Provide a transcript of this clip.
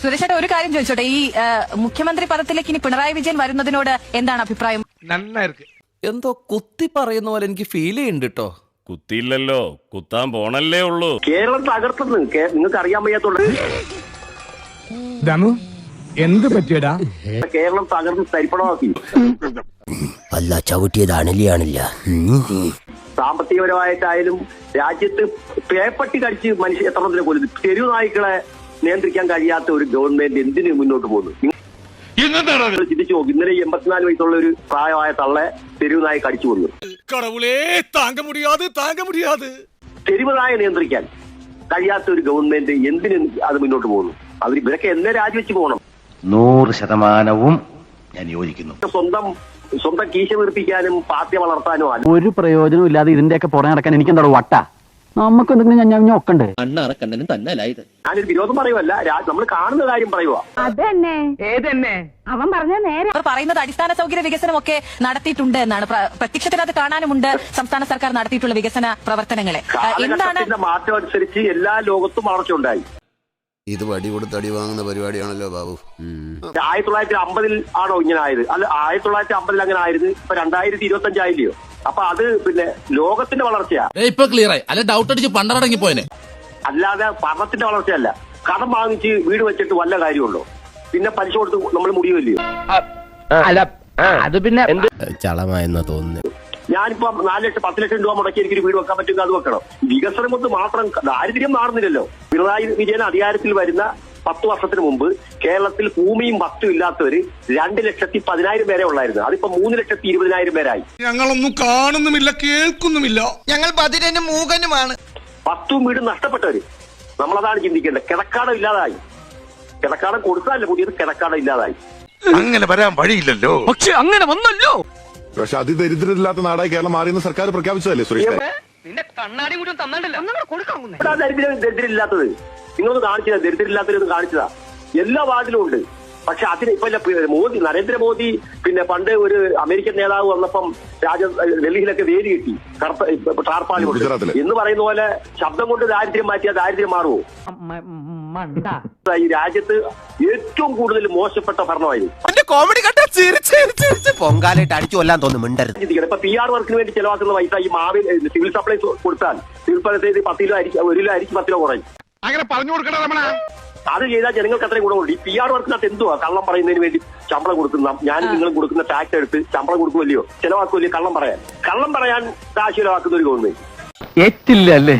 സുരേഷേട്ട ഒരു കാര്യം ചോദിച്ചോട്ടെ, ഈ മുഖ്യമന്ത്രി പദത്തിലേക്ക് ഇനി പിണറായി വിജയൻ വരുന്നതിനോട് എന്താണ് അഭിപ്രായം? എന്തോ കുത്തി പറയുന്ന പോലെ എനിക്ക് ഫീൽ ചെയ്യുന്നുണ്ട് കേട്ടോ. കുത്തിയില്ലല്ലോ, കുത്താൻ പോണല്ലേ ഉള്ളൂ. കേരളം തകർത്തെന്ന് നിങ്ങൾക്ക് അറിയാൻ വയ്യാത്തോണ്ട് എന്ത് പറ്റിയടാ? കേരളം തകർന്ന് തരിപ്പണമാക്കി. അല്ല ചവിട്ടിയതാണില്ല. സാമ്പത്തികപരമായിട്ടായാലും രാജ്യത്ത് പേപ്പട്ടി കടിച്ച് മനുഷ്യ എത്രത്തിനെ കൊല്ലുന്നു. തെരുവ് നായ്ക്കളെ നിയന്ത്രിക്കാൻ കഴിയാത്ത ഒരു ഗവൺമെന്റ് എന്തിനു മുന്നോട്ട് പോകുന്നു? ചിന്തിച്ചു നോക്കും. ഇന്നലെ 84 വയസ്സുള്ള ഒരു പ്രായമായ തള്ളെ തെരുവ് നായ കടിച്ചു കൊന്നു. തെരുവ് നായ നിയന്ത്രിക്കാൻ കഴിയാത്ത ഒരു ഗവൺമെന്റ് എന്തിനു അത് മുന്നോട്ട് പോകുന്നു? അവർ ഇവരൊക്കെ എന്നെ രാജിവെച്ച് പോകണം. 100% ഞാൻ യോജിക്കുന്നു. സ്വന്തം കീശ വീർപ്പിക്കാനും പാർട്ടി വളർത്താനും അല്ല. ഒരു പ്രയോജനം ഇല്ലാതെ ഇതിന്റെയൊക്കെ പുറകെ നടക്കാൻ എനിക്ക് എന്താ വട്ട? നമുക്ക് എന്തെങ്കിലും ഞാൻ ഒക്കണ്ടേ? അണ്ണറക്കണ്ണനും തന്നലായത്. ഞാനൊരു വിരോധം പറയുമല്ല, നമ്മൾ കാണുന്ന കാര്യം പറയുക. അവൻ പറഞ്ഞ നേരെ അവർ പറയുന്നത് അടിസ്ഥാന സൗകര്യ വികസനമൊക്കെ നടത്തിയിട്ടുണ്ട് എന്നാണ്. പ്രത്യക്ഷത്തിൽ അത് കാണാനുമുണ്ട് സംസ്ഥാന സർക്കാർ നടത്തിയിട്ടുള്ള വികസന പ്രവർത്തനങ്ങളെ. എന്താണ് മാറ്റം അനുസരിച്ച് എല്ലാ ലോകത്തും വളർച്ച ഉണ്ടായി. ഇത് വടി കൊടുത്ത് അടി വാങ്ങുന്ന പരിപാടിയാണല്ലോ ബാബു. 1950 ആണോ ഇങ്ങനെ ആയത്? അല്ല, 1950 അങ്ങനെ ആയിരുന്നു. ഇപ്പൊ 2025 ആയില്ലയോ? അപ്പൊ അത് പിന്നെ ലോകത്തിന്റെ വളർച്ചയാ. ഇപ്പൊ ക്ലിയർ ആയി. അല്ല ഡൗട്ട് അടിച്ച് പണ്ടടങ്ങി പോയനെ. അല്ലാതെ ഭരണത്തിന്റെ വളർച്ചയല്ല. കടം വാങ്ങിച്ച് വീട് വെച്ചിട്ട് വല്ല കാര്യമുള്ളൂ? പിന്നെ പലിശ കൊടുത്ത് നമ്മൾ മുടിയുമല്ലയോ? അല്ല അത് പിന്നെ ചളമായെന്നാ തോന്നുന്നു. ഞാനിപ്പോ 4 ലക്ഷം 10 ലക്ഷം രൂപ മുടക്കി എനിക്കൊരു വീട് വെക്കാൻ പറ്റുമെങ്കിൽ അത് വെക്കണം. വികസനം കൊണ്ട് മാത്രം ദാരിദ്ര്യം മാറുന്നില്ലല്ലോ. പിണറായി വിജയൻ അധികാരത്തിൽ വരുന്ന 10 വർഷത്തിന് മുമ്പ് കേരളത്തിൽ ഭൂമിയും വസ്തു ഇല്ലാത്തവര് 2,10,000 പേരെ ഉള്ളായിരുന്നു. അതിപ്പോ 3,20,000 പേരായി. ഞങ്ങളൊന്നും കാണുന്നുമില്ല, കേൾക്കുന്നുമില്ല. ഞങ്ങൾ ബധിരനും മൂകനുമാണ്. വസ്തുവും വീടും നഷ്ടപ്പെട്ടവര്. നമ്മളതാണ് ചിന്തിക്കേണ്ടത്. കിടക്കാടം ഇല്ലാതായി. കിടക്കാടം കൊടുത്താലേ പുതിയത് കിടക്കാടം ഇല്ലാതായി. അങ്ങനെ വരാൻ വഴിയില്ലല്ലോ. പക്ഷെ അങ്ങനെ വന്നല്ലോ. പക്ഷെ അതിദരിദ്രമില്ലാത്ത നാടായി കേരളം മാറിയെന്ന് സർക്കാർ പ്രഖ്യാപിച്ചതല്ലേ സുരേഷ്? ദരിദ്രം ഇല്ലാത്തത് നിങ്ങളൊന്ന് കാണിച്ചതാ. ദരിദ്രം ഇല്ലാത്തവരൊന്നും കാണിച്ചതാ. എല്ലാ വാർഡിലും ഉണ്ട്. പക്ഷെ അതിന് ഇപ്പൊ മോദി, നരേന്ദ്രമോദി പിന്നെ പണ്ട് ഒരു അമേരിക്കൻ നേതാവ് വന്നപ്പം ഡൽഹിയിലൊക്കെ വേലി കിട്ടി ടാർപ്പാളി എന്ന് പറയുന്ന പോലെ ശബ്ദം കൊണ്ട് ദാരിദ്ര്യം മാറ്റിയാൽ ദാരിദ്ര്യം മാറുമോ? ഈ രാജ്യത്ത് ഏറ്റവും കൂടുതൽ മോശപ്പെട്ട ഭരണമായിരുന്നു. കോമഡി പൊങ്കാലായിട്ട് അടിച്ചു കൊല്ലാൻ തോന്നുന്നു. മിണ്ടരുത്. ഇപ്പൊ PR വർക്കിന് വേണ്ടി ചെലവാക്കുന്ന പൈസ ഈ മാവിൽ സിവിൽ സപ്ലൈ കൊടുത്താൽ സിവിൽ സപ്ലൈ 10 കിലോ അരിക്ക് 1 കിലോ അരിക്ക് 10 കിലോ കുറയും. അങ്ങനെ പറഞ്ഞു കൊടുക്കണം. അത് ചെയ്താൽ ജനങ്ങൾക്ക് അത്രയും ഗുണമുണ്ട്. ഈ PR വർക്കിനകത്ത് എന്തുവാ? കള്ളം പറയുന്നതിന് വേണ്ടി ശമ്പളം കൊടുക്കുന്ന, ഞാനും നിങ്ങളും കൊടുക്കുന്ന ടാക്സ് എടുത്ത് ശമ്പളം കൊടുക്കുമല്ലയോ, ചെലവാക്കുമല്ലയോ കള്ളം പറയാൻ കാശ് ചെലവാക്കുന്ന ഒരു ഗവൺമെന്റ്. ഏറ്റില്ല അല്ലേ?